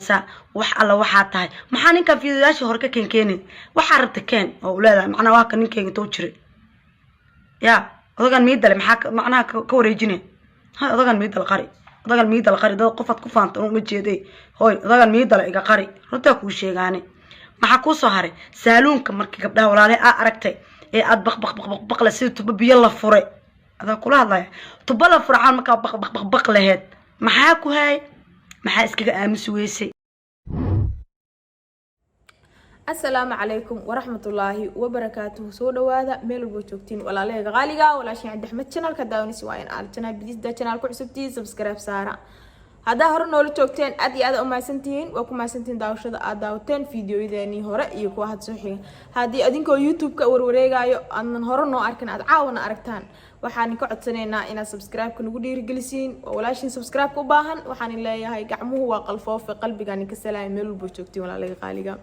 sheeganaysaa wax alla waxaa tahay maxaa ninka fiidiyaasha hore ka keenkeenin waxaa rabta keen oo u leedahay macnaha waa ka ninkeyga too jiray yaa odagan miidale maxaa macnaha ka wareejinay hay odagan miidale qari odagan miidale qari dad qofaad ku faanta uma jeeday hooy odagan miidale iga qari runta ku sheegaane maxaa ku soo haray saaluunka markii gabdhaha walaalahay aragtay ee aad baq la sii tuba biyo la furay هذا كله هذا تبلا فرعان مكا بق لهاد محاكو هاي محا اسكا امس ويسي. السلام عليكم ورحمة الله وبركاته. سو دوادا ميل بو جوجتين ولا ليه غاليغا ولا شي عند احمد channel ka daawanaysi waa in aad channel bidida channel ku cusubtii subscribe saara hada hore nool joogteen aad iyo aad u maasantiin waa ku maasantiin daawashada aad daawateen fiidiyoyadani hore iyo kuwa had soo xiga hadii adinkoo youtube ka warwareegayo aan hore noo arkin aad caawna aragtaan waxaan ka codsanaynaa inaad subscribe ka nagu dhiirigelisiin oo walaashin subscribe ku baahan waxaan leeyahay gacmuhu waa qalfoof qalbiga ninka salaam meel buu joogtiin wala leeyahay qaaliga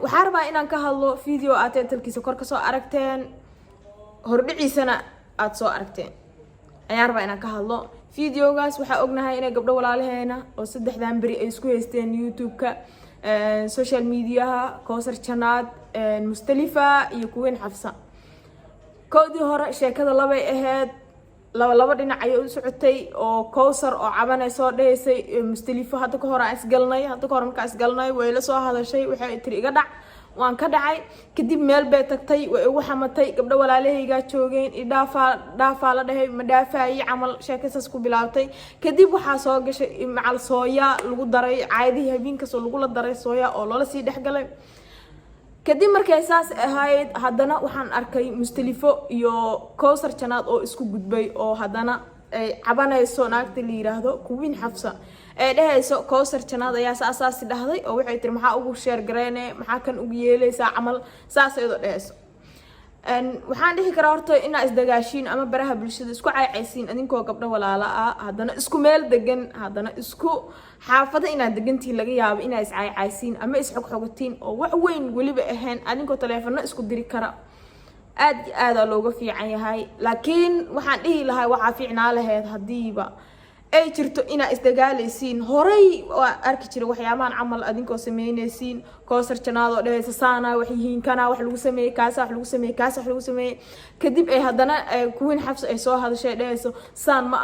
waxaan rabaa inaan ka hadlo video aad telkiisa kor ka soo aragteen hordhiciisana aad soo aragteen ayaan rabaa inaan ka hadlo videogaas waxa ognahay inay gabdho walaalaheena oo saddexdan bari ay isku haysteen youtube-ka social media Kawsar Janaad Mustalifa iyo kuween Xafsa koodii hore sheekada labay ahayd laba dhinac ay u socotay oo Kawsar oo cabanay soo dhaysay Mustalifa hadda ka hor markaas galnay way la soo hadashay waxay tiri iga dhac waan ka dhacay kadib meel bay tagtay way ugu xamatay gabdho walaalahayga joogeen idaafa la dhahay ma dhaafay amal sheekadaas ku bilaabtay kadib waxa soo gashay macal sooya lagu daray caadi habeenka soo lagu la daray sooya oo loola sii dhaxgalay kadib markay saas ahayd haddana waxaan arkay Mustalifo iyo Kawsar Janaad oo isku gudbay oo haddana ay cabanayso naagta la yiraahdo kuwin Xafsa ee dhahayso Kawsar Janaad ayaa asaasi dhahday oo waxay tiri maxaa ugu share gareynay maxaa kan ugu yeelaysaa amal saas ay dhahayso waxaan dhihi karaa horta inaa isdagaashiin ama baraha bulshada isku caayaysiin adinkoo gabdho walaala ah haddana isku meel degan haddana isku xaafada inaad degantiin laga yaabo inaa is caayaysiin ama is xogxogatiin oo wax weyn waliba ahayn adinkoo telefoon isku diri kara aad looga fiican yahay laakiin waxaan dhihi lahaa waxa fiicnaa lahayd hadiiba ay jirto ina isdagaalaysiin horay waa arki jiray waxyaabahan camal adinkoo sameynaysiin Kawsar Janaad oo dhahaysa saana wax yihiin kana wax lagu sameeyay kaasa wax lagu sameeyay kadib ay haddana kuwin Xafsa ay soo hadashay dhahayso saan ma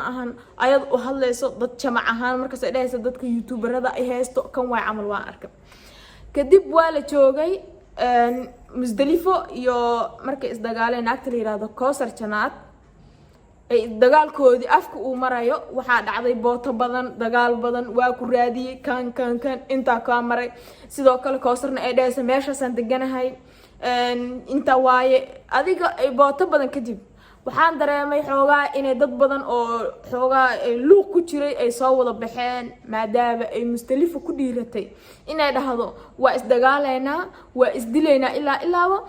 ahan ayad u hadlayso dad jamac ahaan markaas ay dhahayso dadka youtuberada ay haysto kan way camal waan arkay kadib waa la joogay Mustalifo iyo markay isdagaaleen naagta la yiraahdo Kawsar Janaad ay dagaalkoodii afka uu marayo waxa dhacday booto badan dagaal badan waa ku raadiyay kan inta ka maray sidoo kale Kawsarna ay dhaysa meeshaas deganahay inta waaye adiga ay booto badan kadib waxaan dareemay xoogaa inay dad badan oo xoogaa luuq ku jiray ay soo wada baxeen maadaama ay Mustalifo ku dhiiratay inay dhahdo waa isdagaaleynaa waa isdileynaa ilaa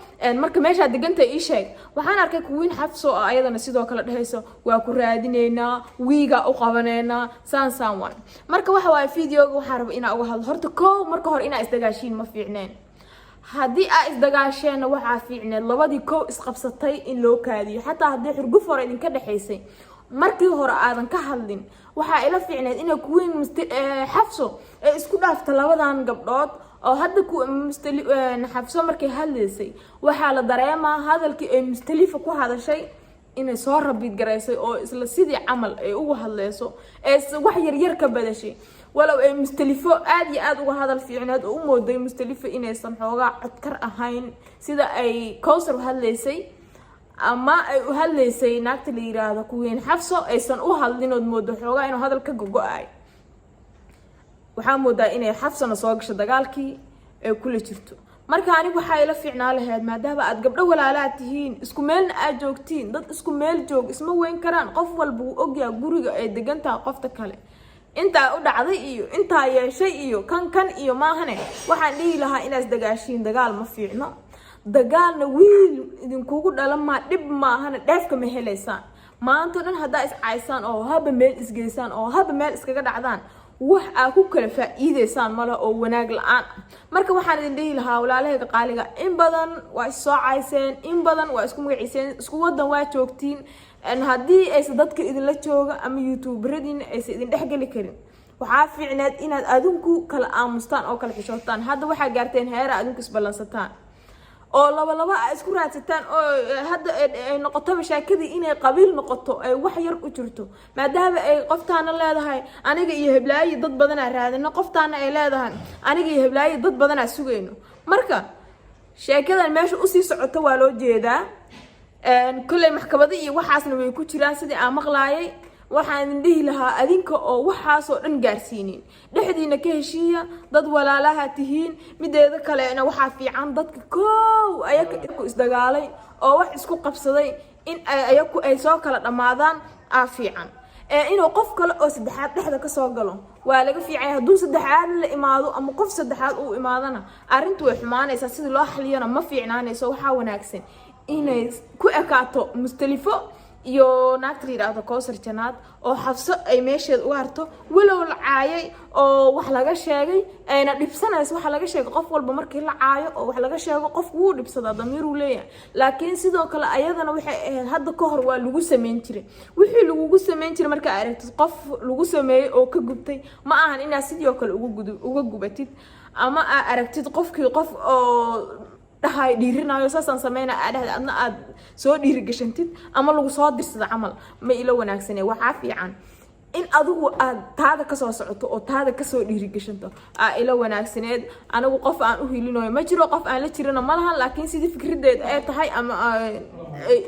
marka meesha degantay ii sheeg waxaan arkay kuwin Xafso oo ayadana sidoo kale dhahayso waa ku raadineynaa wiiga u qabaneynaa saan waan marka waxa waa videoga waxaan rabaa inaan uga hadlo horta marka hore inaa isdagaashiin ma fiicneen haddii ay isdagaasheen waxa fiicneed labadii koow isqabsatay in loo kaadiyo xataa haddii xurguf hore idinka dhaxaysay markii hore aadan ka hadlin waxa ila fiicneed in kuwin Xafso ay isku dhaafto labadan gabdhood oo hadda ku Xafso markay hadlaysay waxa la dareemaa hadalkii ay Mustalifo ku hadashay inay soo rabid gareysay oo isla sidii camal ay ugu hadlayso ee wax yar ka badashay walaw ay Mustalifo aad iyo aad uga hadal fiicneed oo u mooday Mustalifo inaysan xoogaa codkar ahayn sida ay Kawsar hadlaysay ama ay u hadlaysay naagta la yiraahdo kuween Xafso aysan u hadlin oo moodo xoogaa inuu hadal ka go'ay waxa moodaa inay Xafsana soo gasho dagaalkii ee kula jirto marka anigu waxa ila fiicnaa lahayd maadaama aad gabdho walaalaad tihiin isku meelna aad joogtiin dad isku meel joog isma weyn karaan qof walba uu ogyahay guriga ay degantaa qofta kale inta u dhacday iyo inta yeeshay iyo kan iyo maahane waxaan dhihi lahaa inaas dagaashiin dagaal ma fiicno dagaalna wiil idinkugu dhalan ma dib maahane dheefka ma helaysaan maanta dhan hadaa is caaysan oo haba meel isgeysaan oo haba meel iskaga dhacdaan wax aad ku kala faa'iideysaan mala oo wanaag la'aan marka waxaan idin dhihi lahaa walaalahayga qaaliga in badan waa soo cayseen in badan waa isku magaciiseen isku wadan waa joogtiin haddii aysan dadka idinla jooga ama youtuberadiina aysan idin dhexgali karin waxaa fiicneed inaad adinku kala aamustaan oo kala xishootaan. hadda waxaa gaarteen heer adinku isballansataan oo laba isku raadsataan oo hadda ay noqoto mashaakadii inay qabiil noqoto ay wax yar u jirto maadaama ay qoftaana leedahay aniga iyo heblaayi dad badan aan raadino qoftaana ay leedahay aniga iyo heblaayi dad badan aan sugayno. marka sheekadan meesha u sii socoto waa loo jeedaa kulley maxkamada iyo waxaasna way ku jiraan sidii aan maqlaayay. waxaan dhihi lahaa adinka oo waxaas oo dhan gaarsiinin dhexdiina ka heshiiya dad walaalaha tihiin. mideeda kaleena waxaa fiican dadka koow ayaga ku isdagaalay oo wax isku qabsaday in ayagu ay soo kala dhamaadaan fiican inuu qof kale oo saddexaad dhexda ka soo galo waa laga fiicay. hadduu saddexaad la imaado ama qof saddexaad uu imaadana arrintu way xumaanaysaa sidii loo xaliyana ma fiicnaanayso. waxaa wanaagsan inay ku ekaato mustalifo iyo naagta yiraahdo Kowsar Janaad oo Xafso ay meesheed u harto walow la caayay oo wax laga sheegay ayna dhibsanayso. waxa laga sheegay qof walba markii la caayo oo wax laga sheego qof wuu dhibsada damiir uu leeyahay. laakiin sidoo kale ayadana waxay ahayd hadda ka hor waa lagu sameyn jiray wixii lagu sameyn jiray marka aragtid qof lagu sameeyay oo ka gubtay ma ahan inaad sidoo kale uga gubatid ama aragtid qofkii qof oo dhahay dhiirinayo saasan sameeyna adna aad soo dhiirigashantid ama lagu soo dirsada camal ma ila wanaagsanay. waxaa fiican in adigu aad taada ka soo socoto oo taada ka soo dhiirigashanto ila wanaagsaneed. anigu qof aan u hilinayo ma jiro qof aan la jirina ma lahan laakiin sidii fikradeed ay tahay ama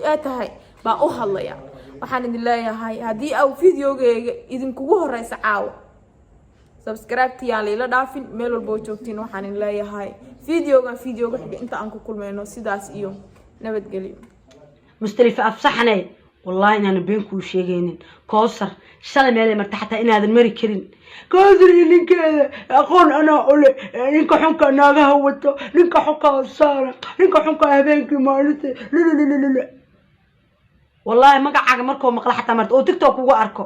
ay tahay baa u hadlaya. waxaan idin leeyahay haddii aad videogeyga idinkugu horeysa caawo subscribe tiyaan ila dhaafin meel walba joogtiin. waxaan idin leeyahay videoga xiga inta aan ku kulmayno sidaas iyo nabadgelyo. mustalifa afsaxnay wallahi inaan been ku sheegaynin Kowsar shalay meel marta xataa inaadan mari karin. Kowsar ninkeeda aqoon ana ole ninka xunka naagaha wato ninka xunka saara ninka xunka habeenkii maalintii lulululul wallahi magacaaga markoo maqla xataa marta oo TikTok ugu arko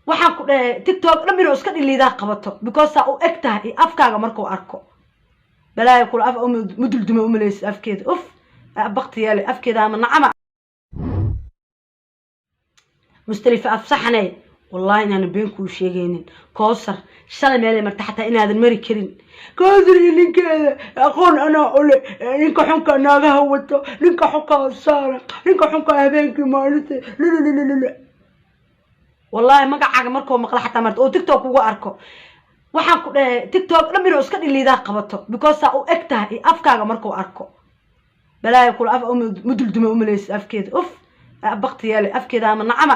waxaan ku dhahay TikTok dhamino iska dhiliidaa qabato because uu egtahay afkaaga markuu arko balaa kula af mudul duma umaleys afkeeda baqtiyaale afkeeda ama nacama mustalifa afsaxnay wallahi inaan been ku sheegaynin Kowsar shalay meel marta xataa inaadan mari karin. Kowsar ninkeeda aqoon ana ole ninka xunka naagaha wato ninka xunka saara ninka xunka habeenkii maalintii lulululul wallahi magacaaga markoo maqla xataa marta oo TikTok ugu arko waxaan ku dhahay TikTok dhamino iska dhiliidaa qabato because uu egtahay afkaaga markuu arko balaa kula af mudul duma umaleys afkeeda baqtiyaale afkeeda ama nacama